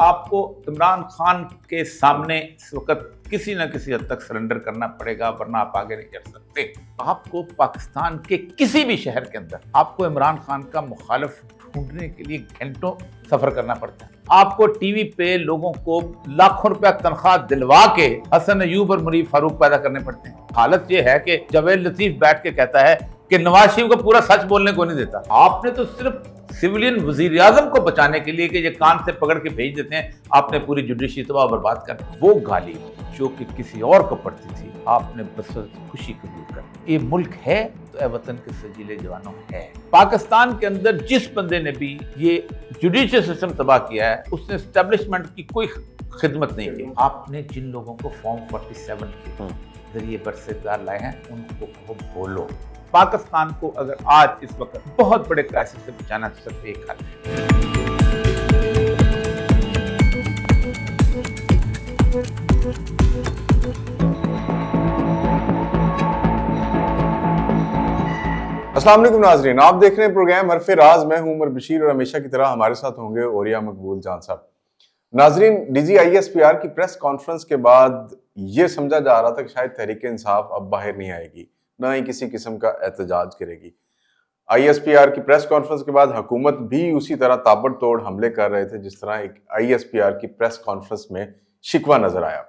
आपको इमरान खान के सामने इस वक्त किसी न किसी हद तक सरेंडर करना पड़ेगा, वरना आप आगे नहीं चल सकते। आपको पाकिस्तान के किसी भी शहर के अंदर आपको इमरान खान का मुखालिफ ढूंढने के लिए घंटों सफर करना पड़ता है। आपको टीवी पे लोगों को लाखों रुपया तनख्वाह दिलवा के हसन अयूब और मुनीर फारूक पैदा करने पड़ते हैं। हालत यह है कि जावेद लतीफ बैठ के कहता है कि नवाज शरीफ को पूरा सच बोलने को नहीं देता। आपने तो सिर्फ सिविलियन वजीर आजम को बचाने के लिए कि ये कान से पकड़ के भेज देते हैं, आपने पूरी जुडिशरी तबाह बर्बाद कर। वो गाली जो कि किसी और को पड़ती थी, आपने बस खुशी कबूल कर। ये मुल्क है तो ए वतन के सजीले जवानों है। पाकिस्तान के अंदर जिस बंदे ने भी ये जुडिशियल सिस्टम तबाह किया है, उसने एस्टेब्लिशमेंट की कोई खिदमत नहीं की। आपने जिन लोगों को फॉर्म 47 के जरिए बरसेदार लाए हैं, उनको वो बोलो। पाकिस्तान को अगर आज इस वक्त बहुत बड़े क्राइसिस से बचाना तो सिर्फ एक हल है। अस्सलाम वालेकुम नाज़रीन, आप देख रहे हैं प्रोग्राम हरफे राज। मैं हूं उमर बशीर और हमेशा की तरह हमारे साथ होंगे ओरिया मकबूल जान साहब। नाज़रीन, डीजी ISPR की प्रेस कॉन्फ्रेंस के बाद ये समझा जा रहा था कि शायद तहरीक इंसाफ अब बाहर नहीं आएगी, ना ही किसी किस्म का एहतजाज करेगी। ISPR की प्रेस कॉन्फ्रेंस के बाद हुकूमत भी उसी तरह ताबड़तोड़ हमले कर रहे थे जिस तरह एक ISPR की प्रेस कॉन्फ्रेंस में शिकवा नजर आया,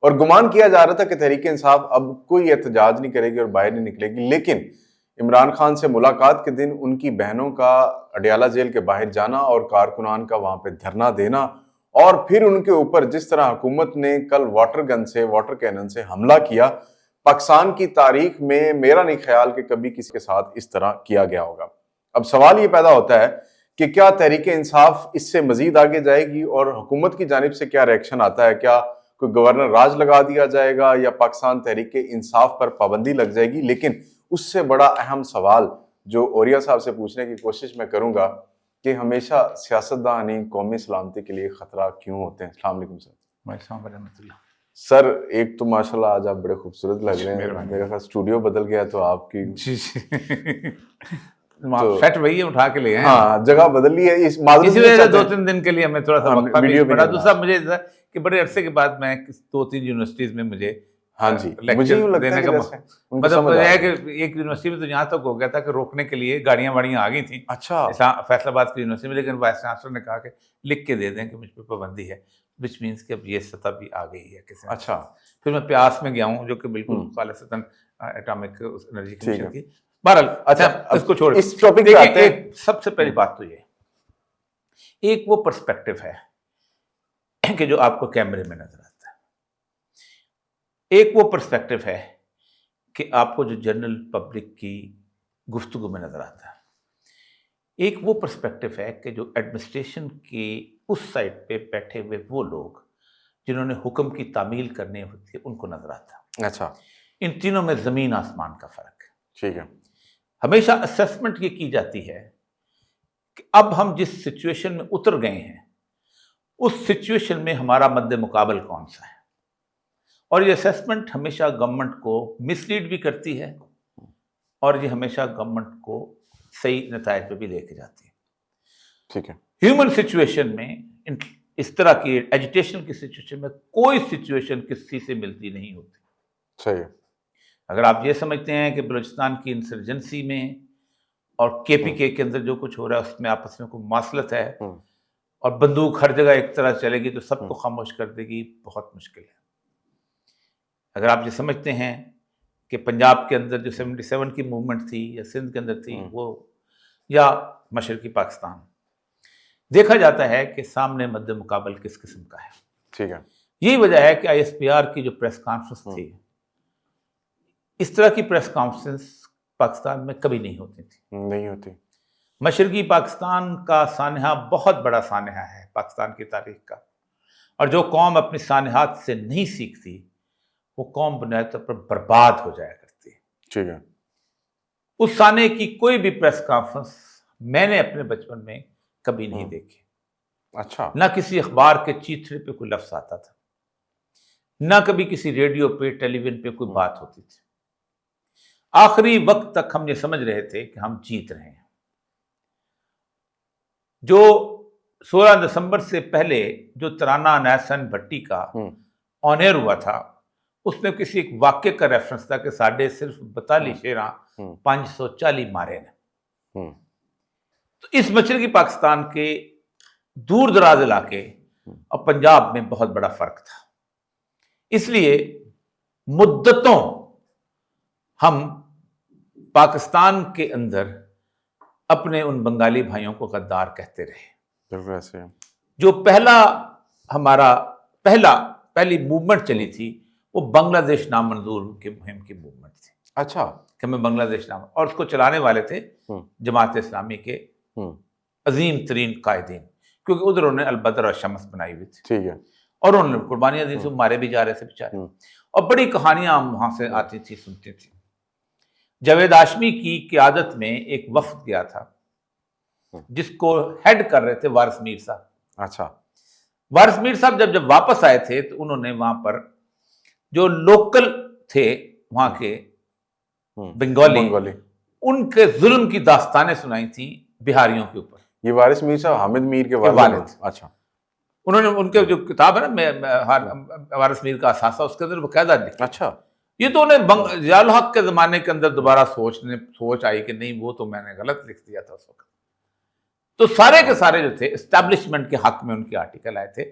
और गुमान किया जा रहा था कि तहरीक इंसाफ अब कोई एहतजाज नहीं करेगी और बाहर नहीं निकलेगी। लेकिन इमरान खान से मुलाकात के दिन उनकी बहनों का अडयाला जेल के बाहर जाना और कारकुनान का वहां पे धरना देना, और फिर उनके ऊपर जिस तरह हुकूमत ने कल वाटर कैनन से हमला किया, पाकिस्तान की तारीख में मेरा नहीं ख्याल कि कभी किसी के साथ इस तरह किया गया होगा। अब सवाल ये पैदा होता है कि क्या तहरीक इंसाफ इससे मजीद आगे जाएगी और हुकूमत की जानिब से क्या रिएक्शन आता है? क्या कोई गवर्नर राज लगा दिया जाएगा या पाकिस्तान तहरीक इंसाफ पर पाबंदी लग जाएगी? लेकिन उससे बड़ा अहम सवाल जो ओरिया साहब से पूछने की कोशिश मैं करूंगा कि हमेशा सियासतदान कौमी सलामती के लिए खतरा क्यों होते हैं? अस्सलाम वालेकुम सर। सर, एक तो माशाल्लाह आज आप बड़े खूबसूरत लग रहे हैं। मेरे ख्याल स्टूडियो बदल गया तो आपकी जी तो सेट वही है, उठा के ले आए। हाँ, जगह बदल ली है। इस वजह से 2-3 दिन के लिए हमें थोड़ा सा वक्फा भी पड़ा। दूसरा मुझे कि बड़े अरसे के बाद मैं 2-3 यूनिवर्सिटीज में मुझे लेक्चर देने का मतलब है कि एक यूनिवर्सिटी में तो यहाँ तक हो गया था कि रोकने के लिए गाड़ियां वाड़ियां आ गई थी। अच्छा, फैसलाबाद की यूनिवर्सिटी में, लेकिन वाइस चांसलर ने कहा कि लिख के दे दें कि मुझ पर पाबंदी है, विच मीन्स कि अब ये सतह भी आ गई है किसी। अच्छा, फिर मैं प्यास में गया हूँ जो कि बिल्कुल खालिसतन एटॉमिक एनर्जी कमीशन की। बहरहाल, अच्छा इसको छोड़, इस टॉपिक पे आते हैं। सबसे पहली बात तो ये, एक वो पर्सपेक्टिव है कि जो आपको कैमरे में नजर आता है, एक वो पर्सपेक्टिव है कि आपको जो जनरल पब्लिक की गुफ्तगू में नजर आता है, एक वो पर्सपेक्टिव है कि जो एडमिनिस्ट्रेशन की उस साइड पे बैठे हुए वो लोग जिन्होंने हुक्म की तामील करनी होती है उनको नजर आता है। अच्छा, इन तीनों में जमीन आसमान का फर्क है। ठीक है। हमेशा असेसमेंट ये की जाती है कि अब हम जिस सिचुएशन में उतर गए हैं उस सिचुएशन में हमारा मद्दे मुकाबल कौन सा है, और ये असेसमेंट हमेशा गवर्नमेंट को मिसलीड भी करती है और ये हमेशा गवर्नमेंट को सही नतायज पे भी लेके जाती है। ठीक है। ह्यूमन सिचुएशन में, इस तरह की एजिटेशन की सिचुएशन में कोई सिचुएशन किसी से मिलती नहीं होती। सही है। अगर आप ये समझते हैं कि बलूचिस्तान की इंसर्जेंसी में और KPK के अंदर जो कुछ हो रहा है उसमें आपस में कोई मासलत है और बंदूक हर जगह एक तरह चलेगी तो सबको खामोश कर देगी, बहुत मुश्किल है। अगर आप ये समझते हैं कि पंजाब के अंदर जो 77 की मूवमेंट थी या सिंध के अंदर थी वो, या मशरकी पाकिस्तान, देखा जाता है कि सामने मद्दे मुकाबल किस किस्म का है। ठीक है। यही वजह है कि ISPR की जो प्रेस कॉन्फ्रेंस थी, इस तरह की प्रेस कॉन्फ्रेंस पाकिस्तान में कभी नहीं होती थी। नहीं होती। मशरकी पाकिस्तान का सानहा बहुत बड़ा सानहा है पाकिस्तान की तारीख का, और जो कौम अपनी सानहात से नहीं सीखती वो कौम बुनियादी तौर पर बर्बाद हो जाया करती है। ठीक है। उस साने की कोई भी प्रेस कॉन्फ्रेंस मैंने अपने बचपन में कभी नहीं देखी। अच्छा। ना किसी अखबार के चीथड़े पे कोई लफ्ज आता था, ना कभी किसी रेडियो पे टेलीविजन पे कोई बात होती थी। आखिरी वक्त तक हम ये समझ रहे थे कि हम जीत रहे हैं। जो 16 दिसंबर से पहले जो तराना नैसन भट्टी का ऑन एयर हुआ था, उसमें किसी एक वाक्य का रेफरेंस था कि साढ़े सिर्फ 42 शेरा 540 मारे ने। तो इस मशरकी पाकिस्तान के दूर दराज इलाके और पंजाब में बहुत बड़ा फर्क था। इसलिए मुद्दतों हम पाकिस्तान के अंदर अपने उन बंगाली भाइयों को गद्दार कहते रहे। जो पहली मूवमेंट चली थी वो बांग्लादेश नामंजूर की मुहिम की मूवमेंट थी। अच्छा, कि मैं बांग्लादेश नाम, और उसको चलाने वाले थे जमात इस्लामी के अजीम तरीन कायदीन, क्योंकि उधर उन्होंने अलबदर और शम्स बनाई हुई थी। ठीक है। और उन्होंने कुर्बानियां दी थी, मारे भी जा रहे थे बेचारे, और बड़ी कहानियां वहां से आती थी, सुनती थी। जावेद हाशमी की क़ियादत में एक वफ्द गया था जिसको हेड कर रहे थे वारिस मीर साहब। अच्छा। वारिस मीर साहब जब वापस आए थे तो उन्होंने वहां पर जो लोकल थे वहां के बंगाली उनके जुल्म की दास्तानें सुनाई थी बिहारियों के ऊपर। ये वारिस मीर साहब हामिद मीर के वालिद। अच्छा। उन्होंने उनके जो किताब है ना वारिस मीर का असासा, उसके अंदर बकायदा लिखा। अच्छा। ये तो उन्हें ज़ियाउल हक के ज़माने के अंदर दोबारा सोच आई कि नहीं, वो तो मैंने गलत लिख दिया था उस वक्त। तो सारे के सारे जो थे एस्टैब्लिशमेंट के हक में उनके आर्टिकल आए थे,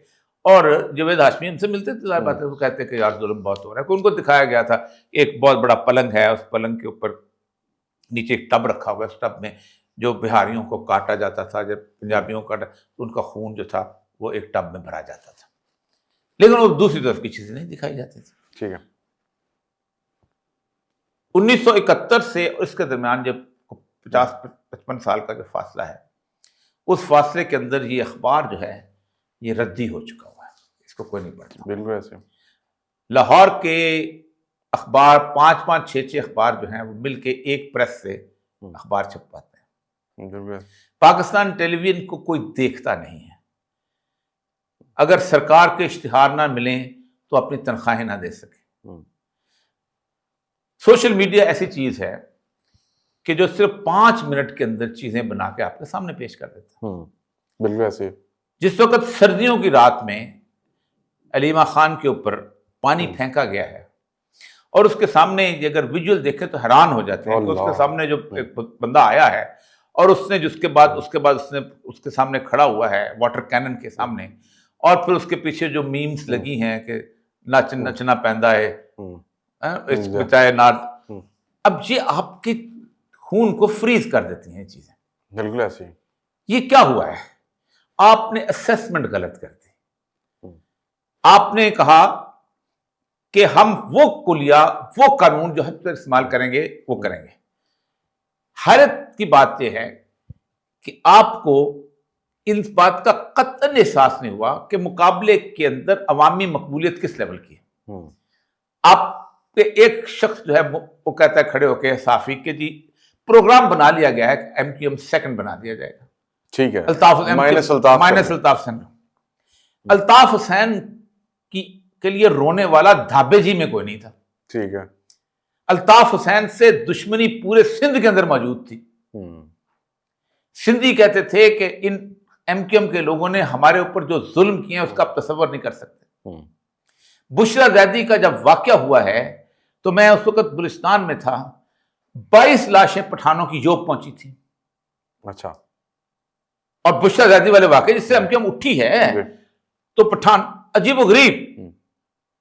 और जावेद हाशमी उनसे मिलते थे, सारी बातें वो कहते कि यार जुल्म बहुत हो रहा है। उनको दिखाया गया था एक बहुत बड़ा पलंग है, उस पलंग के ऊपर नीचे एक टब रखा हुआ है, उस टब में जो बिहारियों को काटा जाता था, जब पंजाबियों को काटा तो उनका खून जो था वो एक टब में भरा जाता था, लेकिन वो दूसरी तरफ की चीजें नहीं दिखाई जाती थी। ठीक है। 1971 से इसके दरमियान जब 50-55 साल का जो फासला है, उस फासले के अंदर ये अखबार जो है ये रद्दी हो चुका हुआ है, इसको कोई नहीं पढ़ता। बिल्कुल ऐसे। लाहौर के अखबार 5-5, 6-6 अखबार जो हैं वो मिलके एक प्रेस से अखबार छपवाते हैं। पाकिस्तान टेलीविजन को कोई देखता नहीं है। अगर सरकार के इश्तिहार ना मिलें तो अपनी तनख्वाहें ना दे सके। सोशल मीडिया ऐसी चीज है कि जो सिर्फ 5 मिनट के अंदर चीजें बना के आपके सामने पेश कर देता है। बिल्कुल ऐसे। जिस वक्त सर्दियों की रात में अलीमा खान के ऊपर पानी फेंका गया है और उसके सामने अगर विजुअल देखें तो हैरान हो जाते हैं कि उसके सामने जो एक बंदा आया है और उसने उसके बाद उसने उसके सामने खड़ा हुआ है वाटर कैनन के सामने, और फिर उसके पीछे जो मीम्स लगी हैं कि नचना पैंदा है इस बचाए नाद। अब ये आपके खून को फ्रीज कर देती हैं चीजें। बिल्कुल ऐसे। ये क्या हुआ है? आपने असेसमेंट गलत कर दी। आपने कहा कि हम वो कुलिया, वो कानून जो हम इस्तेमाल करेंगे वो करेंगे। हैरत की बात यह है कि आपको इन बात का कतई एहसास नहीं हुआ कि मुकाबले के अंदर अवामी मकबूलियत किस लेवल की है। आप पे एक शख्स जो है वो कहता है खड़े होकर साफी के जी प्रोग्राम बना लिया गया है, MQM सेकंड बना दिया जाएगा। ठीक है। माइनस अल्ताफ हुसैन। अल्ताफ हुसैन के लिए रोने वाला धाबे जी में कोई नहीं था। ठीक है। अल्ताफ हुसैन से दुश्मनी पूरे सिंध के अंदर मौजूद थी। सिंधी कहते थे कि इन MQM के लोगों ने हमारे ऊपर जो जुल्म किए हैं उसका आप तसव्वुर नहीं कर सकते। बुशरा जैदी का जब वाकया हुआ है तो मैं उस वक्त गुलिस्तान में था, 22 लाशें पठानों की योग पहुंची थी। अच्छा। और बुशरा जैदी वाले वाकये जिससे MQM उठी है तो पठान अजीबोगरीब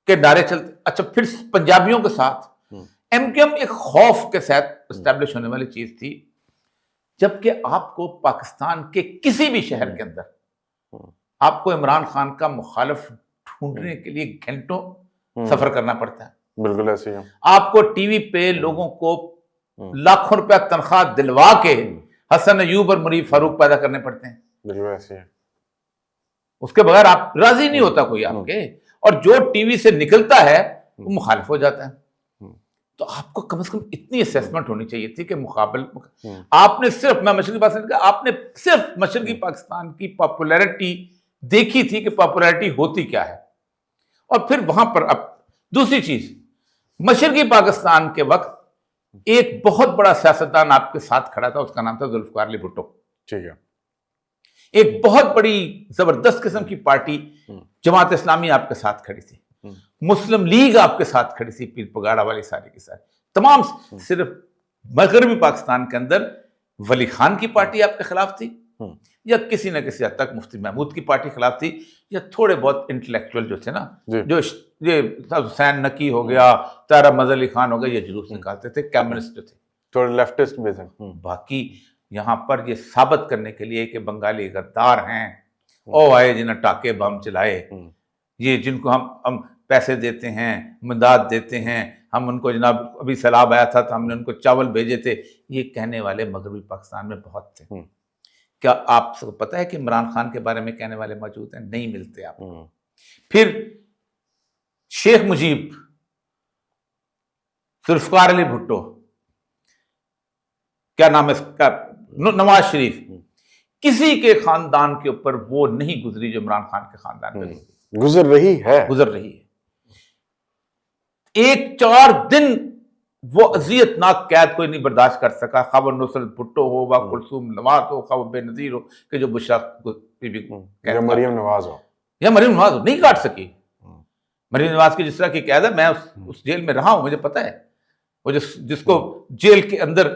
के नारे चलते। अच्छा, फिर पंजाबियों के साथ MQM एक खौफ के साथ एस्टैब्लिश होने वाली चीज थी, जबकि आपको पाकिस्तान के किसी भी शहर के अंदर आपको इमरान खान का मुखालिफ ढूंढने के लिए घंटों सफर करना पड़ता है। बिल्कुल ऐसे ही। आपको टीवी पे लोगों को लाखों रुपया तनख्वाह दिलवा के हसन अयूब और मुनीफ फारूक पैदा करने पड़ते हैं। बिल्कुल ऐसे ही। उसके बगैर आप राजी नहीं होता कोई आपके, और जो टीवी से निकलता है वो मुखालिफ हो जाता है। तो आपको कम से कम इतनी असेसमेंट होनी चाहिए थी कि मुकाबले आपने सिर्फ, मैं मशरकी पाकिस्तान का, आपने सिर्फ मशरकी पाकिस्तान की पॉपुलैरिटी देखी थी कि पॉपुलैरिटी होती क्या है। और फिर वहां पर अब दूसरी चीज, मशरकी पाकिस्तान के वक्त एक बहुत बड़ा सियासतदान आपके साथ खड़ा था, उसका नाम था जुल्फकार अली भुट्टो। ठीक है। एक बहुत बड़ी जबरदस्त किस्म की पार्टी जमात इस्लामी आपके साथ खड़ी थी, मुस्लिम लीग आपके साथ खड़ी थी, पीर पगाड़ा वाली सारी की सारी तमाम, सिर्फ मगरबी पाकिस्तान के अंदर वली खान की पार्टी आपके खिलाफ थी, या किसी न किसी हद तक मुफ्ती महमूद की पार्टी खिलाफ थी, या थोड़े बहुत इंटेलेक्चुअल जो थे ना, जो ये हुसैन नकी हो गया, तारा मजहर अली खान हो गया, ये जुलूस निकालते थे, कम्युनिस्ट जो थे, थोड़े लेफ्टिस्ट भी थे। बाकी यहाँ पर ये साबित करने के लिए कि बंगाली गद्दार हैं, ओ आए जिन्हें टाके बम चलाए, ये जिनको हम पैसे देते हैं, मदद देते हैं, हम उनको जनाब अभी सैलाब आया था तो हमने उनको चावल भेजे थे, ये कहने वाले मगरबी पाकिस्तान में बहुत थे। क्या आप सबको पता है कि इमरान खान के बारे में कहने वाले मौजूद हैं? नहीं मिलते आप। फिर शेख मुजीब, जुल्फकार अली भुट्टो, क्या नाम है इसका, नवाज शरीफ, किसी के खानदान के ऊपर वो नहीं गुजरी जो इमरान खान के खानदान में गुजर रही है। एक 4 दिन वो अजियतनाक कैद कोई नहीं बर्दाश्त कर सका, खबर नुसरत भुट्टो हो, व कुलसूम नवाज हो, खबर बेनजीर हो, कि जो बुशरा बीबी या मरियम नवाज हो, नहीं काट सकी। मरियम नवाज की जिस तरह की कैद है, मैं उस जेल में रहा हूं, मुझे पता है। वो जिसको जेल के अंदर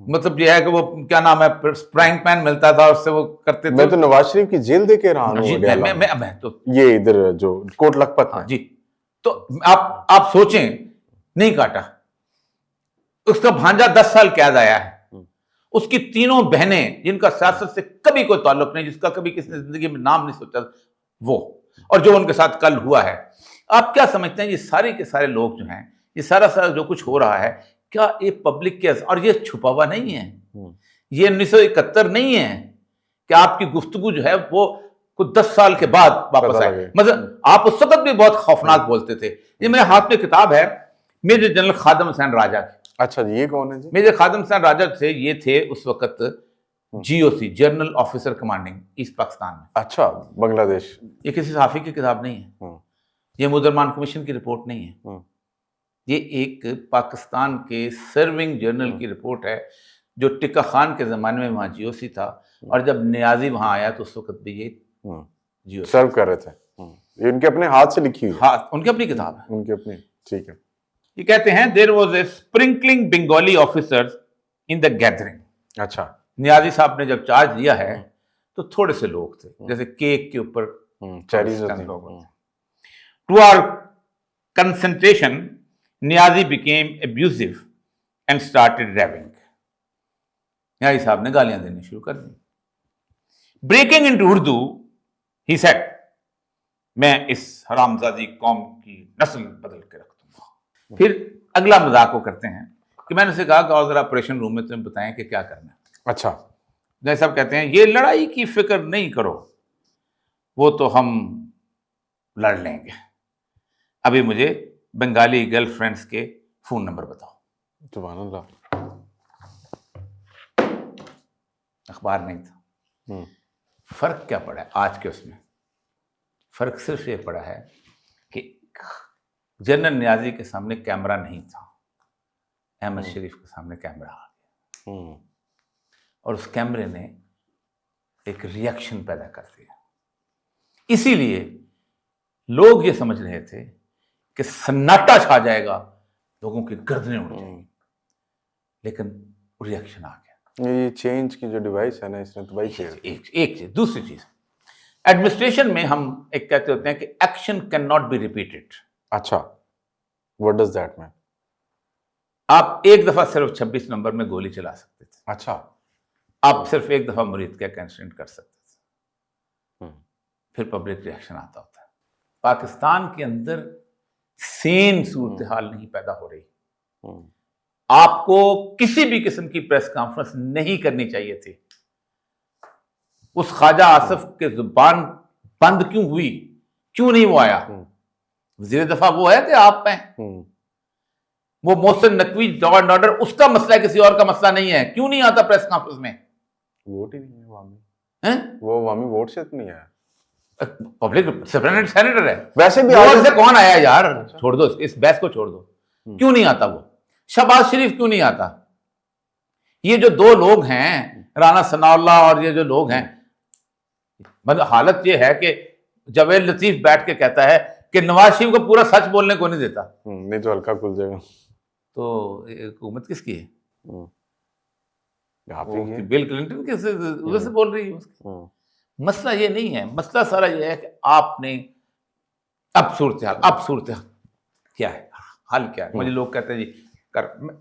मतलब ये है कि वो क्या नाम है, फ्राइंग पैन मिलता था, उससे वो करते थे। मैं तो नवाज शरीफ की जेल देखे रहा हूं, मैं तो ये इधर जो कोट लखपत हाँ जी। तो आप सोचें, नहीं काटा। उसका भांजा 10 साल कैद आया है, उसकी 3 बहनें जिनका सियासत से कभी कोई ताल्लुक नहीं, जिसका कभी किसी ने जिंदगी में नाम नहीं सोचा वो, और जो उनके साथ कल हुआ है। आप क्या समझते हैं ये सारे के सारे लोग जो हैं, ये सारा जो कुछ हो रहा है, क्या ये पब्लिक के, और ये छुपा हुआ नहीं है, ये 1971 नहीं है कि आपकी गुफ्तगू जो है वो कुछ 10 साल के बाद वापस आए। मतलब आप उस वक्त भी बहुत खौफनाक बोलते थे। ये मेरे हाथ में किताब है मेजर जनरल खादम हुसैन राजा की। अच्छा, ये कौन है जी? मेजर खादम हुसैन राजा थे, ये थे उस वक्त GOC, general officer commanding east Pakistan में। अच्छा, बांग्लादेश। ये किसी सहाफी की किताब नहीं है, ये मुसलमान कमीशन की रिपोर्ट नहीं है, ये एक पाकिस्तान के सर्विंग जनरल की रिपोर्ट है, जो टिक्का खान के ज़माने में वहाँ GOC था, और जब नियाजी वहाँ आया तो उस वक्त भी ये GOC सर्व कर रहे थे। ये उनके अपने हाथ से लिखी हुई? हाँ, उनकी अपनी किताब है, उनकी अपनी। ठीक है। ये कहते हैं there was a sprinkling Bengali officers in the gathering. अच्छा, नियाजी साहब ने जब चार्ज लिया है तो थोड़े से लोग थे, जैसे केक के ऊपर चेरीज लोग होते। To our concentration Niazi became abusive and started raving. Niazi sahab ने गालियां देनी शुरू कर दी। Breaking into Urdu he said, मैं इस हरामजादी कौम की नस्ल बदल के रख दूंगा। फिर अगला मजाक वो करते हैं कि मैंने उसे कहा कि और जरा ऑपरेशन रूम में तुम्हें बताएं कि क्या करना है। अच्छा, जैसे साहब कहते हैं ये लड़ाई की फिक्र नहीं करो, वो तो हम लड़ लेंगे, अभी मुझे बंगाली गर्लफ्रेंड्स के फोन नंबर बताओ। सुभान अल्लाह। अखबार नहीं था। फर्क क्या पड़ा है आज के उसमें? फर्क सिर्फ ये पड़ा है कि जनरल नियाजी के सामने कैमरा नहीं था, अहमद शरीफ के सामने कैमरा आ गया, और उस कैमरे ने एक रिएक्शन पैदा कर दिया। इसीलिए लोग ये समझ रहे थे कि सन्नाटा छा जाएगा, लोगों की गर्दनें उड़ जाएंगी, लेकिन रिएक्शन आ गया। ये चेंज की जो डिवाइस है ना, इसने तो भाई एक चीज। दूसरी चीज, एडमिनिस्ट्रेशन में हम एक कहते होते हैं कि action can not be repeated. अच्छा, व्हाट डज दैट मीन? आप एक दफा सिर्फ 26 नंबर में गोली चला सकते थे। अच्छा, आप सिर्फ एक दफा मुरीद का इंसिडेंट कर सकते थे, फिर पब्लिक रिएक्शन आता होता है। पाकिस्तान के अंदर सेम सूरत हाल नहीं पैदा हो रही। आपको किसी भी किस्म की प्रेस कॉन्फ्रेंस नहीं करनी चाहिए थी। उस ख्वाजा आसिफ के जुबान बंद क्यों हुई? क्यों नहीं वो आया? वज़ीर दफा वो है कि आप हैं? वो Mohsin Naqvi law and order उसका मसला है, किसी और का मसला नहीं है। क्यों नहीं आता प्रेस कॉन्फ्रेंस में? वोट ही नहीं है वामी। वो वामी वोट से तो नहीं आया, पब्लिक सेनेटर है। वैसे भी वोट से कौन आया यार? छोड़ दो इस बहस को, छोड़ दो। क्यों नहीं आता वो? शहबाज शरीफ क्यों नहीं आता? ये जो 2 लोग हैं, राना सनाउल्लाह और ये जो लोग हैं, मतलब हालत ये है कि जावेद लतीफ बैठ के कहता है कि नवाज शरीफ को पूरा सच बोलने को नहीं देता, नहीं तो हल्का खुल जाएगा। तो हुकूमत किसकी है? वो बिल क्लिंटन के उधर से बोल रही है। मसला ये नहीं है, मसला सारा ये है कि आपने अब सूरत क्या है, हल क्या है? मुझे लोग कहते हैं जी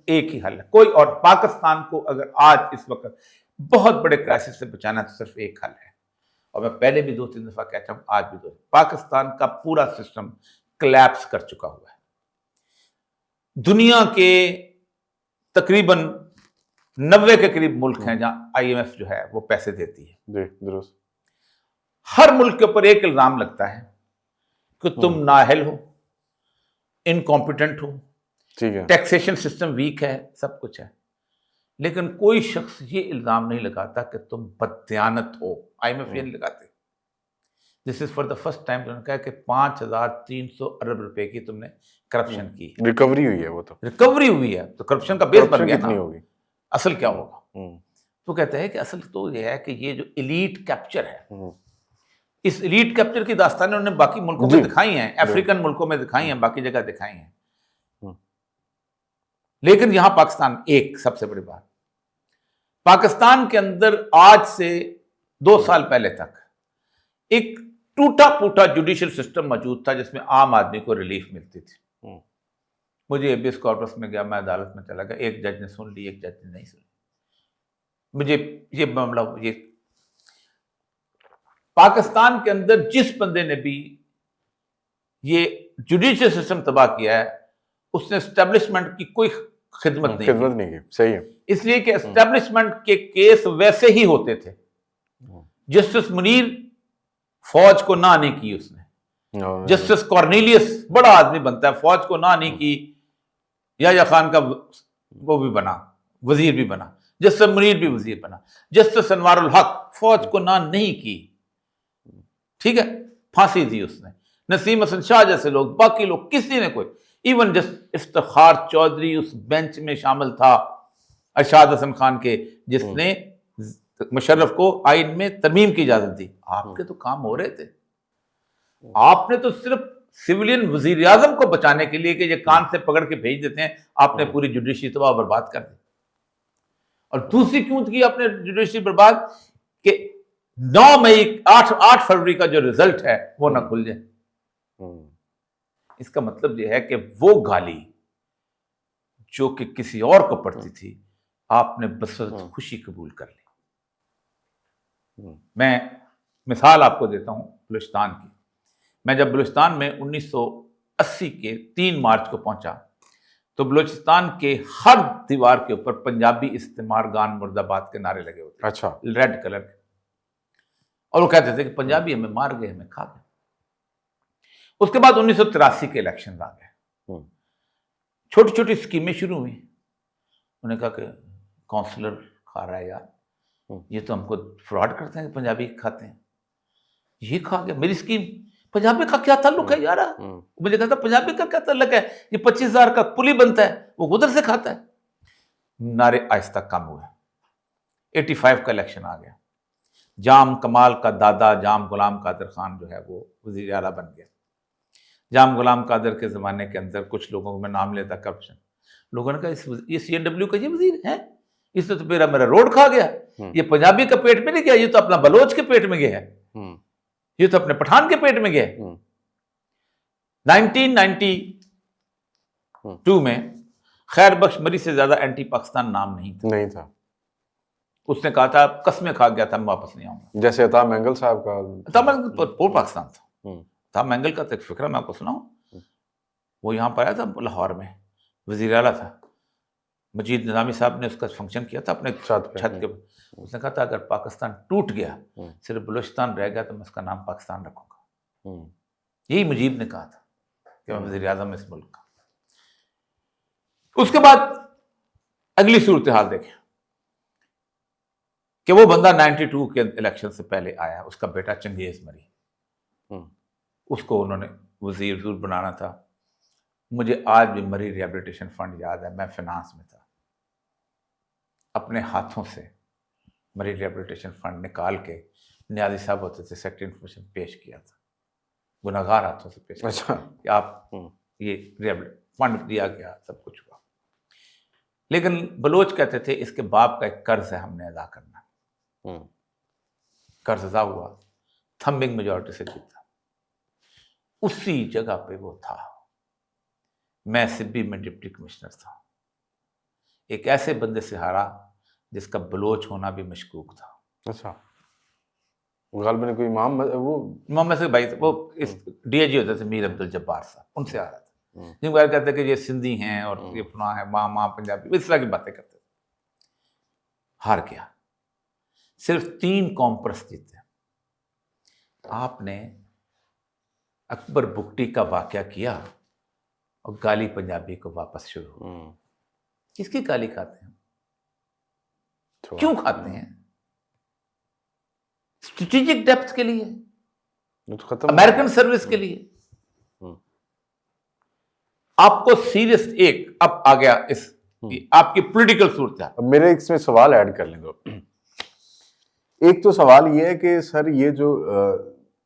एक ही हल है कोई, और पाकिस्तान को अगर आज इस वक्त बहुत बड़े क्राइसिस से बचाना तो सिर्फ एक हल है, और मैं पहले भी 2-3 दफा कहता हूं, आज भी पाकिस्तान का पूरा सिस्टम कोलैप्स कर चुका हुआ है। दुनिया के तकरीबन 90 के करीब मुल्क हैं जहां IMF जो है वो पैसे देती है। जी दुरुस्त। हर मुल्क के ऊपर एक इल्जाम लगता है कि तुम नाअहल हो, इनकॉम्पिटेंट हो, ठीक है, टैक्सेशन सिस्टम वीक है, सब कुछ है, लेकिन कोई शख्स ये इल्जाम नहीं लगाता कि तुम बददियानत हो। IMF ये नहीं लगाते। This is for the first time उन्होंने कहा कि 5,300 अरब रुपए की तुमने करप्शन की, रिकवरी हुई है, वो तो रिकवरी हुई है, तो करप्शन का बेस बन गया ना, होगी, असल क्या होगा? तो कहते हैं कि असल तो ये है कि ये जो एलीट कैप्चर है, इस एलीट कैप्चर की दास्तानें उन्होंने बाकी मुल्कों में दिखाई हैं, अफ्रीकन मुल्कों में दिखाई हैं, बाकी जगह दिखाई हैं, लेकिन यहां पाकिस्तान, एक सबसे बड़ी बात, पाकिस्तान के अंदर आज से 2 साल पहले तक एक टूटा फूटा जुडिशियल सिस्टम मौजूद था जिसमें आम आदमी को रिलीफ मिलती थी। मुझे हेबियस कॉर्पस में गया, मैं अदालत में चला गया, एक जज ने सुन ली, एक जज ने नहीं सुनी। मुझे ये मामला, ये पाकिस्तान के अंदर जिस बंदे ने भी ये जुडिशियल सिस्टम तबाह किया है उसने एस्टेब्लिशमेंट की कोई खिदमत नहीं की। सही है, इसलिए कि एस्टेब्लिशमेंट के केस वैसे ही होते थे। जस्टिस मुनीर फौज को ना नहीं की उसने, जस्टिस कॉर्नेलियस बड़ा आदमी बनता है, फौज को ना नहीं की, या खान का वो भी बना, वजीर भी बना, जस्टिस मुनीर भी वजीर बना, जस्टिस अनवारुल हक फौज को ना नहीं की, ठीक है, फांसी दी उसने। नसीम हसन शाह जैसे लोग, बाकी लोग, किसी ने कोई, इवन जस्ट इफ्तिखार चौधरी उस बेंच में शामिल था अरशाद हसन खान के, जिसने मुशर्रफ को आइन में तरमीम की इजाजत दी। आपके तो काम हो रहे थे, आपने तो सिर्फ सिविलियन वजीर आजम को बचाने के लिए कि ये कान से पकड़ के भेज देते हैं, आपने पूरी जुडिशरी तबाह बर्बाद कर दी। और दूसरी क्यों की आपने जुडिशरी बर्बाद कि 9 मई 8 फरवरी का जो रिजल्ट है वो ना खुल जाए। इसका मतलब यह है कि वो गाली जो कि किसी और को पड़ती थी, आपने बसरत खुशी कबूल कर ली। मैं मिसाल आपको देता हूं बलूचिस्तान की। मैं जब बलूचिस्तान में 1980 के 3 मार्च को पहुंचा तो बलूचिस्तान के हर दीवार के ऊपर पंजाबी इस्तेमार गान मुर्दाबाद के नारे लगे होते। अच्छा, रेड कलर के, और वो कहते थे कि पंजाबी हमें मार गए, हमें खा गए। उसके बाद 1983 के इलेक्शन आ गए, छोटी छोटी स्कीमें शुरू हुई। उन्होंने कहा कि काउंसलर खा रहा है यार, ये तो हमको फ्रॉड करते हैं, पंजाबी खाते हैं, ये खा गया मेरी स्कीम। पंजाबी का क्या ताल्लुक है यार? मुझे कहता पंजाबी का क्या ताल्लुक है, ये 25,000 का पुली बनता है, वो उधर से खाता है। नारे आहिस्ता कम हुए। 85 का इलेक्शन आ गया, जाम कमाल का दादा जाम गुलाम कादिर खान जो है वो वजीर आला बन गया। जाम गुलाम कादिर के ज़माने के अंदर कुछ लोगों को मैं नाम लेता करप्शन, लोगों ने कहा ये CNW का ये वजीर है, इसने तो मेरा रोड खा गया, ये पंजाबी का पेट में नहीं गया, ये तो अपना बलोच के पेट में गया है, ये तो अपने पठान के पेट में गया है। 1992 में खैर बख्श मरी से ज्यादा एंटी पाकिस्तान नाम नहीं था। उसने कहा था कस्में खा गया था मैं वापस नहीं आऊंगा, जैसे अता मैंगल साहब का। अता मैंगल पूर्व पाकिस्तान था। अता मैंगल का तो एक फिक्र मैं आपको सुनाऊं। वो यहाँ पर आया था लाहौर में, वजीर आला था, मजीद निजामी साहब ने उसका फंक्शन किया था अपने छत के। उसने कहा था अगर पाकिस्तान टूट गया, सिर्फ बलूचिस्तान रह गया तो मैं उसका नाम पाकिस्तान रखूंगा। यही मुजीब ने कहा था कि मैं वजीर आजम इस मुल्क का। उसके बाद अगली सूरत हाल देखें कि वो बंदा 92 के इलेक्शन से पहले आया, उसका बेटा चंगेज मरी, उसको उन्होंने वजीर बनाना था। मुझे आज भी मरी रिहेबिलिटेशन फंड याद है, मैं फाइनेंस में था, अपने हाथों से मरी रिहेबिलिटेशन फंड निकाल के न्याजी साहब होते थे, सेक्रेटरी इन्फॉर्मेशन पेश किया था, गुनाहगार हाथों से पेश किया अच्छा कि आप ये फंड दिया गया, सब कुछ हुआ। लेकिन बलोच कहते थे इसके बाप का एक कर्ज है, हमने अदा करना। कर्ज अदा हुआ, थम्बिंग मेजॉरिटी से जीता। उसी जगह पे वो था, मैं सिब्बी में डिप्टी कमिश्नर था, एक ऐसे बंदे से हारा जिसका बलोच होना भी मशकूक था। अच्छा, गालिबन कोई इमाम वो मोहम्मद से भाई वो इस डीआईजी होते थे मीर अब्दुल जब्बार साहब, उनसे आ रहा था। जिनको कहते कि ये सिंधी हैं और ये फलां है, माँ पंजाबी, इस तरह की बातें करते थे। हार गया, सिर्फ 3 कॉम्प्रेस जीते। आपने अकबर बुगटी का वाकया किया और गाली पंजाबी को वापस शुरू। किसकी गाली खाते हैं, क्यों खाते हैं? स्ट्रेटेजिक डेप्थ के लिए, अमेरिकन सर्विस के लिए। आपको सीरियस एक अब आ गया इस आपकी पॉलिटिकल सूरत। अब मेरे इसमें सवाल ऐड कर लें दो। एक तो सवाल ये है कि सर ये जो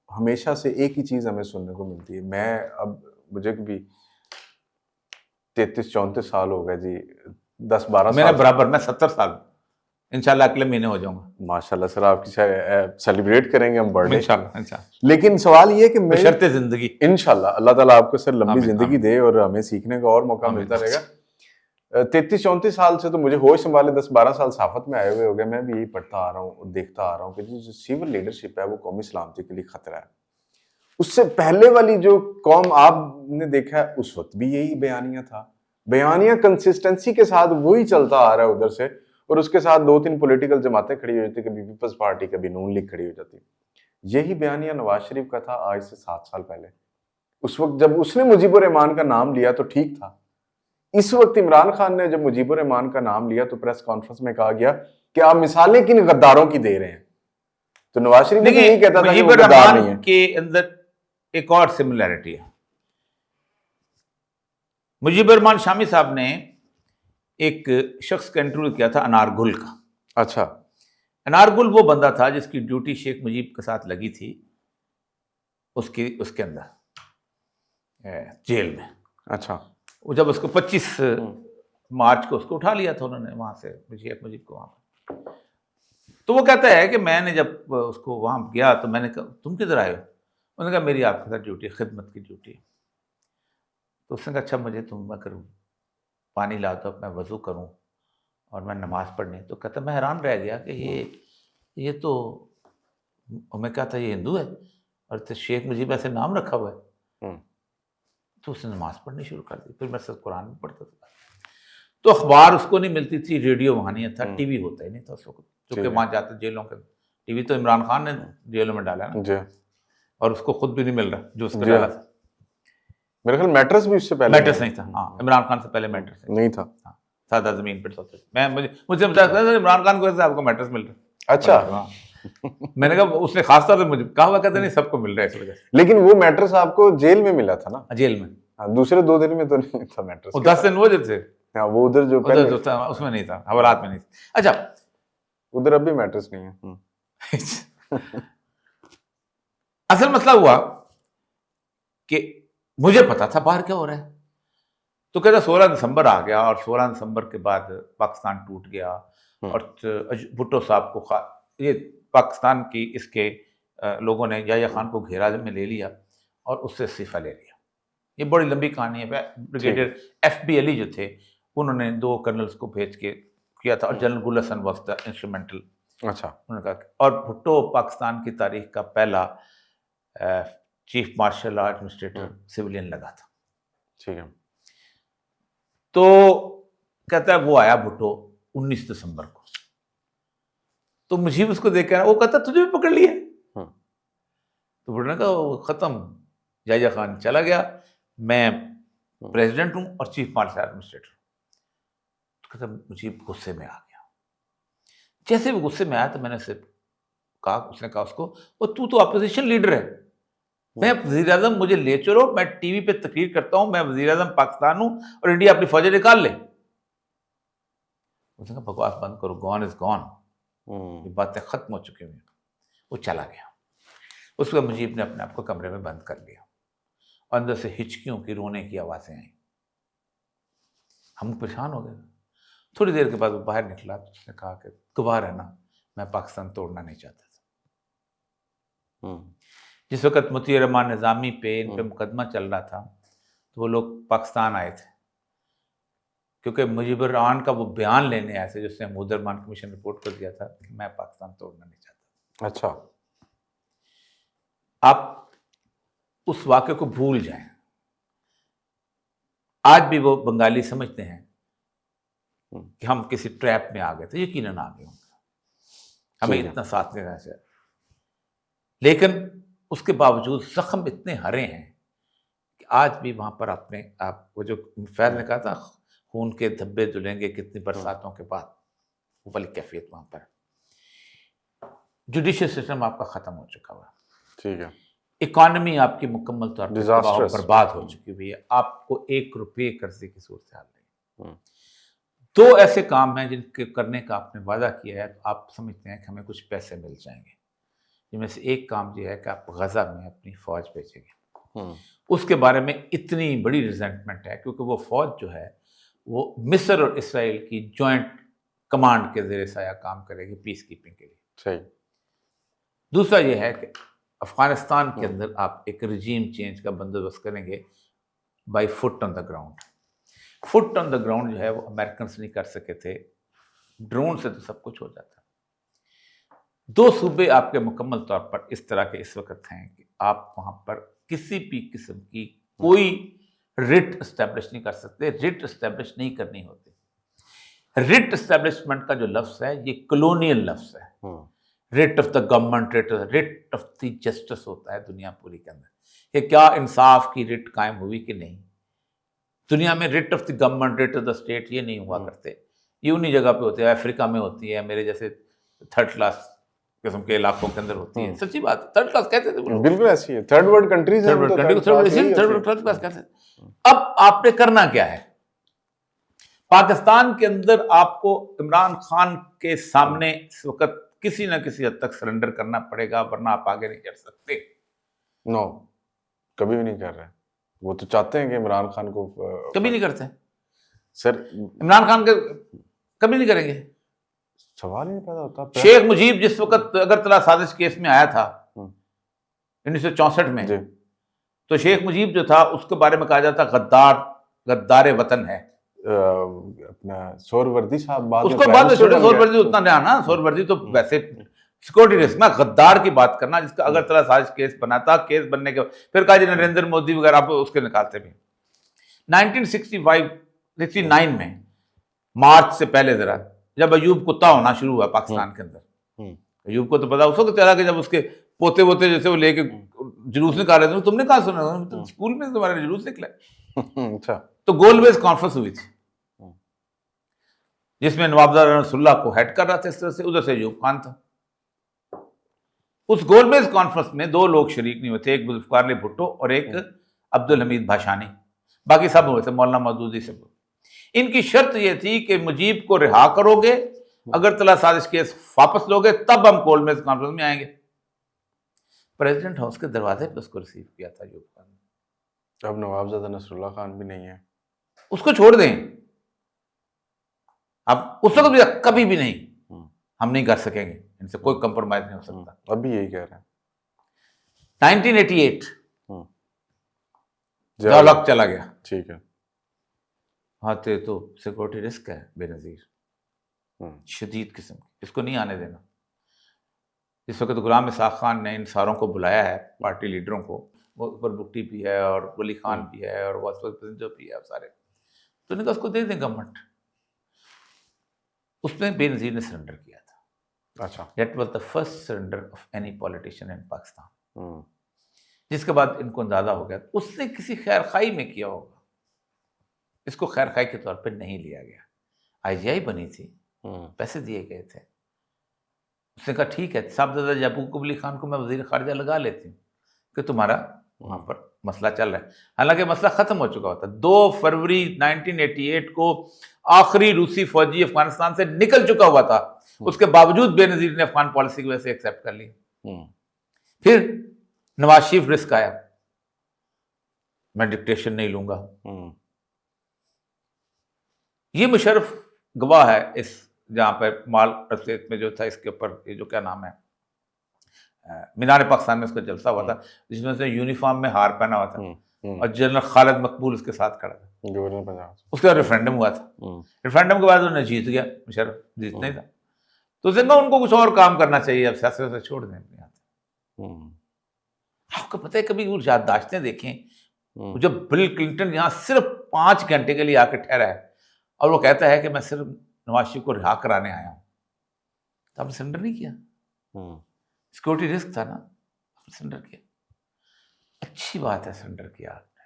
हमेशा से एक ही चीज हमें सुनने को मिलती है, मैं अब मुझे भी 33-34 साल हो गए जी, 10-12 मेरा बराबर, मैं 70 साल इंशाल्लाह अगले महीने हो जाऊंगा। माशाल्लाह सर, आपकी सेलिब्रेट करेंगे हम बर्थडे इंशाल्लाह। लेकिन सवाल ये कि मैं शर्ते जिंदगी इंशाल्लाह, अल्लाह ताला आपको सर लंबी जिंदगी दे और हमें सीखने का और मौका मिलता रहेगा। 33-34 साल से तो मुझे होश संभाले 10-12 साल साफत में आए हुए हो गए, मैं भी यही पढ़ता आ रहा हूँ और देखता आ रहा हूँ कि जो सिविल लीडरशिप है वो कौमी सलामती के लिए खतरा है। उससे पहले वाली जो कौम आपने देखा है उस वक्त भी यही बयानिया था, बयानिया कंसिस्टेंसी के साथ वही चलता आ रहा है उधर से, और उसके साथ 2-3 पॉलिटिकल जमातें खड़ी हो जाती, कभी पीपल्स पार्टी, कभी नून लीग खड़ी हो जाती। यही बयानिया नवाज शरीफ का था आज से 7 साल पहले। उस वक्त जब उसने मुजीबुर रहमान का नाम लिया तो ठीक था। इस वक्त इमरान खान ने जब मुजीबुर रहमान का नाम लिया तो प्रेस कॉन्फ्रेंस में कहा गया कि आप मिसालें किन गद्दारों की दे रहे हैं। तो नवाज शरीफ भी यही कहता था कि वो गद्दार नहीं है। के अंदर एक और सिमिलैरिटी है। मुजीबुर रहमान शामी साहब ने एक शख्स का इंटरव्यू किया था, अनारगुल का। अच्छा, अनारगुल वो बंदा था जिसकी ड्यूटी शेख मुजीब के साथ लगी थी उसके अंदर जेल में। अच्छा, वो जब उसको 25 मार्च को उसको उठा लिया था उन्होंने वहां से, शेख मुजीब को वहां पर। तो वो कहता है कि मैंने जब उसको वहां गया तो मैंने कहा तुम किधर आए हो? उन्होंने कहा मेरी आपके साथ ड्यूटी, खिदमत की ड्यूटी। तो उसने कहा अच्छा मुझे तुम मैं करूँ, पानी ला दो, मैं वज़ू करूँ और मैं नमाज़ पढ़नी। तो कहता मैं हैरान रह गया कि ये तो, मैं क्या था ये हिंदू है और तो शेख मुजीब ऐसे नाम रखा हुआ है। तो उसने नमाज़ पढ़नी शुरू कर दी। फिर मैं सब कुरान भी पढ़ता था। तो अखबार उसको नहीं मिलती थी, रेडियो वहाँ नहीं था, टीवी होता ही नहीं था उस वक्त, क्योंकि वहाँ जाते जेलों के टीवी तो इमरान खान ने जेलों में डाला ना, और उसको खुद भी नहीं मिल रहा जो उसको डाला था। मेरे ख्याल मैट्रेस भी उससे पहले मैट्रेस नहीं था। हाँ, इमरान खान से पहले मैट्रेस नहीं था। हाँ, सादा जमीन पर सोते थे। मुझे बताया इमरान खान को आपको मैट्रेस मिल रहा है। अच्छा, हाँ। मैंने कहा उसने खास तौर पे मुझे कहा हुआ, कहते नहीं सबको मिल रहा है इस वजह से। लेकिन वो मैट्रेस आपको जेल में मिला था ना? जेल में। हाँ, दूसरे 2 दिन में तो नहीं था मैट्रेस। 10 दिन वो जो थे, हाँ, वो उधर जो पहले था उसमें नहीं था, हवालात में नहीं था। अच्छा, उधर अब भी मैट्रेस नहीं है। असल मसला हुआ कि मुझे पता था बाहर क्या हो रहा है। तो कहता 16 दिसंबर आ गया और 16 दिसंबर के बाद पाकिस्तान टूट गया और भुट्टो साहब को ये पाकिस्तान की इसके लोगों ने याह्या खान को घेरा में ले लिया और उससे इस्तीफा ले लिया। ये बड़ी लंबी कहानी है। ब्रिगेडियर FB अली जो थे उन्होंने 2 कर्नल्स को भेज के किया था और जनरल गुल हसन वाज द इंस्ट्रूमेंटल। अच्छा, उन्होंने कहा। और भुट्टो पाकिस्तान की तारीख का पहला चीफ मार्शल एडमिनिस्ट्रेटर सिविलियन लगा था। ठीक है। तो कहता है वो आया भुट्टो 19 दिसंबर को। तो मुझे उसको देख कर वो कहता तुझे भी पकड़ लिया। तो भुट्टो ने कहा खत्म, याह्या खान चला गया, मैं प्रेसिडेंट हूं और चीफ मार्शल एडमिनिस्ट्रेटर। तो कहता मुझे गुस्से में आ गया। जैसे वो गुस्से में आया तो मैंने उसने कहा उसको, वो तू तो अपोजिशन लीडर है, मैं वज़ीर आज़म, मुझे ले चलो, मैं टीवी पे तकरीर करता हूं, मैं वज़ीर आज़म पाकिस्तान हूं और इंडिया अपनी फौजें निकाल ले। उसने कहा बकवास बंद करो, गॉन इज गॉन, ये बातें खत्म हो चुकी हुई। वो चला गया। उसके बाद मुजीब ने अपने आप को कमरे में बंद कर लिया, अंदर से हिचकियों की, रोने की आवाज़ें आई। हम परेशान हो गए। थोड़ी देर के बाद वो बाहर निकला तो उसने कहा कि गवार है ना, मैं पाकिस्तान तोड़ना नहीं चाहता था। जिस वक्त मुती रहमान निज़ामी पे इन पे मुकदमा चल रहा था तो वो लोग पाकिस्तान आए थे, क्योंकि मुजीबुर रहमान का वो बयान लेने आए थे जिसने महमूद रहमान कमीशन रिपोर्ट को दिया था कि मैं पाकिस्तान तोड़ना नहीं चाहता। अच्छा, आप उस वाक़े को भूल जाएं। आज भी वो बंगाली समझते हैं कि हम किसी ट्रैप में आ गए थे, यकीनन आ गए होंगे, हमें इतना साथ देना चाहिए, लेकिन उसके बावजूद जख्म इतने हरे हैं कि आज भी वहां पर अपने आप वो जो फैज ने कहा था खून के धब्बे धुलेंगे कितनी बरसातों के बाद, वो वाली कैफियत वहां पर। जुडिशियल सिस्टम आपका खत्म हो चुका हुआ, ठीक है, इकॉनमी आपकी मुकम्मल तौर पर बर्बाद हो चुकी हुई है, आपको 1 रुपये कर्जे की सूरत हाल नहीं। 2 ऐसे काम हैं जिनके करने का आपने वादा किया है, तो आप समझते हैं कि हमें कुछ पैसे मिल जाएंगे, जिनमें से एक काम यह है कि आप गजा में अपनी फौज भेजेंगे। उसके बारे में इतनी बड़ी रिजेंटमेंट है क्योंकि वो फौज जो है वो मिस्र और इसराइल की जॉइंट कमांड के ज़ेरे साया काम करेगी पीस कीपिंग के लिए। सही। दूसरा ये है कि अफगानिस्तान के अंदर आप एक रजीम चेंज का बंदोबस्त करेंगे by foot on the ground. Foot on the ground जो है वो अमेरिकन नहीं कर सके थे, ड्रोन से तो सब कुछ हो जाता। 2 सूबे आपके मुकम्मल तौर पर इस तरह के इस वक्त हैं कि आप वहां पर किसी भी किस्म की कोई रिट एस्टेब्लिश नहीं कर सकते। रिट एस्टेब्लिश नहीं करनी होती। रिट एस्टेब्लिशमेंट का जो लफ्ज है ये कॉलोनियल लफ्ज है। Writ of the government, writ of the justice होता है दुनिया पूरी के अंदर, कि क्या इंसाफ की रिट कायम हुई कि नहीं। दुनिया में writ of the government, writ of the state ये नहीं हुआ करते, ये उन्हीं जगह पे होते हैं। अफ्रीका में होती है, मेरे जैसे 3rd क्लास किस्म के इलाकों के अंदर होती है। सच्ची बात, 3rd क्लास कहते थे, बिल्कुल ऐसी है। 3rd वर्ल्ड कंट्रीज है, 3rd क्लास कहते थे। अब आपने करना क्या है? पाकिस्तान के अंदर आपको इमरान खान के सामने इस वक्त किसी ना किसी हद तक सरेंडर करना पड़ेगा, वरना आप आगे नहीं चढ़ सकते। नो, कभी भी नहीं कर रहे। वो तो चाहते हैं कि इमरान खान को कभी नहीं करते सर। इमरान खान के कभी नहीं करेंगे, सवाल ही नहीं पैदा होता। शेख मुजीब जिस वक्त अगरतला साजिश केस में आया था 1964 में, तो शेख मुजीब जो था उसके बारे में कहा जाता गद्दार वतन है। अपना सोहरवर्दी साहब उसको बाद में छोड़े, सोहरवर्दी उतना नहीं आना, सोहरवर्दी तो वैसे सिक्योरिटी रिस्क में गद्दार की बात करना, जिसका अगरतला साजिश केस बना था। केस बनने के फिर कहा जी नरेंद्र मोदी वगैरह आप उसके निकालते भी। 1969 में मार्च से पहले जरा जब अयूब कुत्ता होना शुरू हुआ पाकिस्तान के अंदर, अयूब को तो पता उस वक्त चला कि जब उसके पोते वोते जैसे वो लेके जुलूस निकाल रहे थे, तुमने कहा सुना, तो स्कूल में तुम्हारे जुलूस निकला। अच्छा, तो गोलमेज कॉन्फ्रेंस हुई थी जिसमें नवाबदार रसूलुल्लाह को हेड कर रहा था इस तरह से, उधर से अयूब खान था। उस गोलमेज कॉन्फ्रेंस में 2 लोग शरीक नहीं हुए थे, एक जुल्फ़िकार अली भुट्टो और एक अब्दुल हमीद भाषानी, बाकी सब हुए थे, मौलाना मौदूदी से। इनकी शर्त यह थी कि मुजीब को रिहा करोगे, अगरतला साजिश केस वापस लोगे, तब हम गोलमेज कॉन्फ्रेंस में आएंगे। प्रेसिडेंट हाउस के दरवाजे पर उसको रिसीव किया था अयूब खान ने। अब नवाबजादा नसरुल्लाह खान भी नहीं है, उसको छोड़ दें। अब उस वक्त भी कभी भी नहीं, हम नहीं कर सकेंगे, इनसे कोई कंप्रोमाइज नहीं हो सकता। अभी यही कह रहे हैं। 1988 ज़िया-उल-हक चला गया, ठीक है, हाँ तो सिक्योरिटी रिस्क है बेनजीर, शदीद किस्म की, इसको नहीं आने देना। इस वक्त गुलाम इसाक खान ने इन सारों को बुलाया है, पार्टी लीडरों को, वो ऊपर भुट्टी भी है और वली खान भी है और जो भी है सारे, तो उन्होंने कहा उसको दे दें गवर्नमेंट। उसमें बेनजीर ने सरेंडर किया था। अच्छा, that was the first surrender of any politician इन पाकिस्तान। जिसके बाद इनको अंदाजा हो गया उसने किसी खैर खाई में किया होगा, इसको खैर खाई के तौर पे नहीं लिया गया। IGI बनी थी, पैसे दिए गए थे, उसने कहा ठीक है साहबजादा याकूब अली खान को मैं वजीर खारजा लगा लेती हूँ कि तुम्हारा वहाँ पर मसला चल रहा है। हालांकि मसला ख़त्म हो चुका होता। 2 फरवरी 1988 को आखिरी रूसी फौजी अफगानिस्तान से निकल चुका हुआ था, उसके बावजूद बेनजीर ने अफगान पॉलिसी की वजह से एक्सेप्ट कर ली। फिर नवाज शरीफ रिस्क आया, मैं डिक्टेशन नहीं लूंगा। ये मुशर्रफ गवाह है इस, जहां पर माल रस्ते में जो था, इसके ऊपर ये जो क्या नाम है, मीनार पाकिस्तान में उसका जलसा हुआ था, जिसमें उसने यूनिफॉर्म में हार पहना हुआ था और जनरल खालिद मकबूल उसके साथ खड़ा था, गवर्नर पंजाब। उसके बाद रेफरेंडम हुआ था, रेफरेंडम के बाद उन्होंने जीत गया, मुशर्रफ जीतना ही था, तो उसने कहा उनको कुछ और काम करना चाहिए, अब सियासत से छोड़ दें अपने हाथ। आपको पता है कभी वो याददाश्तें देखें, जब बिल क्लिंटन यहाँ सिर्फ 5 घंटे के लिए आकर ठहरा है और वो कहता है कि मैं सिर्फ नवाज शरीफ को रिहा कराने आया हूँ, तो आपने सरेंडर नहीं किया, सिक्योरिटी रिस्क था ना, आपने सरेंडर किया। अच्छी बात है सरेंडर किया आपने,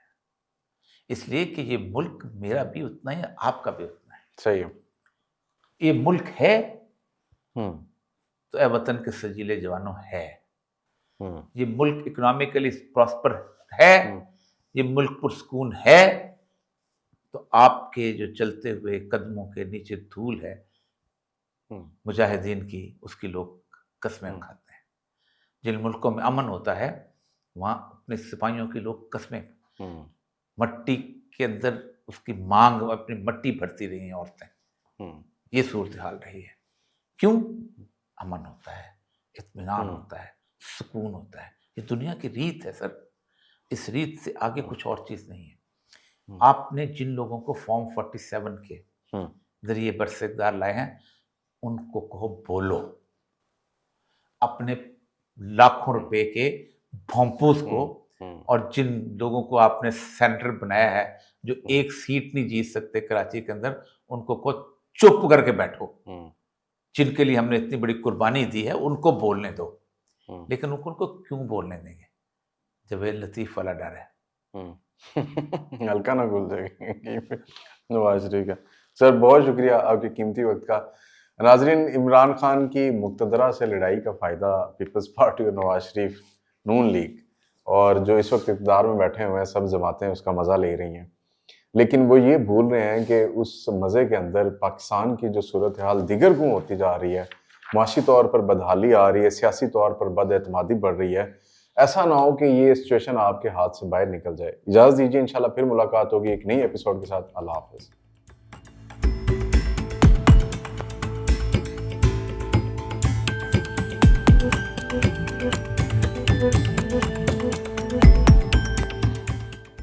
इसलिए कि ये मुल्क मेरा भी उतना ही, आपका भी उतना है। सही है। ये मुल्क है तो ए वतन के सजीले जवानों है, ये मुल्क इकोनॉमिकली प्रॉस्पर है, ये मुल्क पुरसकून है, तो आपके जो चलते हुए कदमों के नीचे धूल है मुजाहिदीन की, उसकी लोग कस्में खाते हैं। जिन मुल्कों में अमन होता है वहाँ अपने सिपाहियों की लोग कस्में, मट्टी के अंदर उसकी मांग, अपनी मट्टी भरती रही हैं औरतें, ये सूरत हाल रही है। क्यों? अमन होता है, इत्मीनान होता है, सुकून होता है, ये दुनिया की रीत है सर, इस रीत से आगे कुछ और चीज़ नहीं है। आपने जिन लोगों को फॉर्म 47 के जरिए बरसेदार लाए हैं, उनको कहो बोलो, अपने लाखों रुपए के भोंपूस को, और जिन लोगों को आपने सेंटर बनाया है जो एक सीट नहीं जीत सकते कराची के अंदर, उनको को चुप करके बैठो, जिनके लिए हमने इतनी बड़ी कुर्बानी दी है उनको बोलने दो। लेकिन उनको क्यों बोलने देंगे जब ये लतीफ़ वाला डर है। हल्का ना भूल जाएंगे नवाज शरीफ का। सर बहुत शुक्रिया आपके कीमती वक्त का। नाजरीन, इमरान खान की मुक्तदरा से लड़ाई का फ़ायदा पीपल्स पार्टी और नवाज शरीफ, नून लीग और जो इस वक्त इक़्तिदार में बैठे हुए हैं सब जमातें उसका मज़ा ले रही हैं, लेकिन वो ये भूल रहे हैं कि उस मज़े के अंदर पाकिस्तान की जो सूरत हाल दिगर गुम होती जा रही है, माशी तौर पर बदहाली आ रही है, सियासी तौर पर बदएतमादी बढ़ रही है। ऐसा ना हो कि ये सिचुएशन आपके हाथ से बाहर निकल जाए। इजाज़त दीजिए, इंशाल्लाह फिर मुलाकात होगी एक नई एपिसोड के साथ। अल्लाह हाफ़िज़।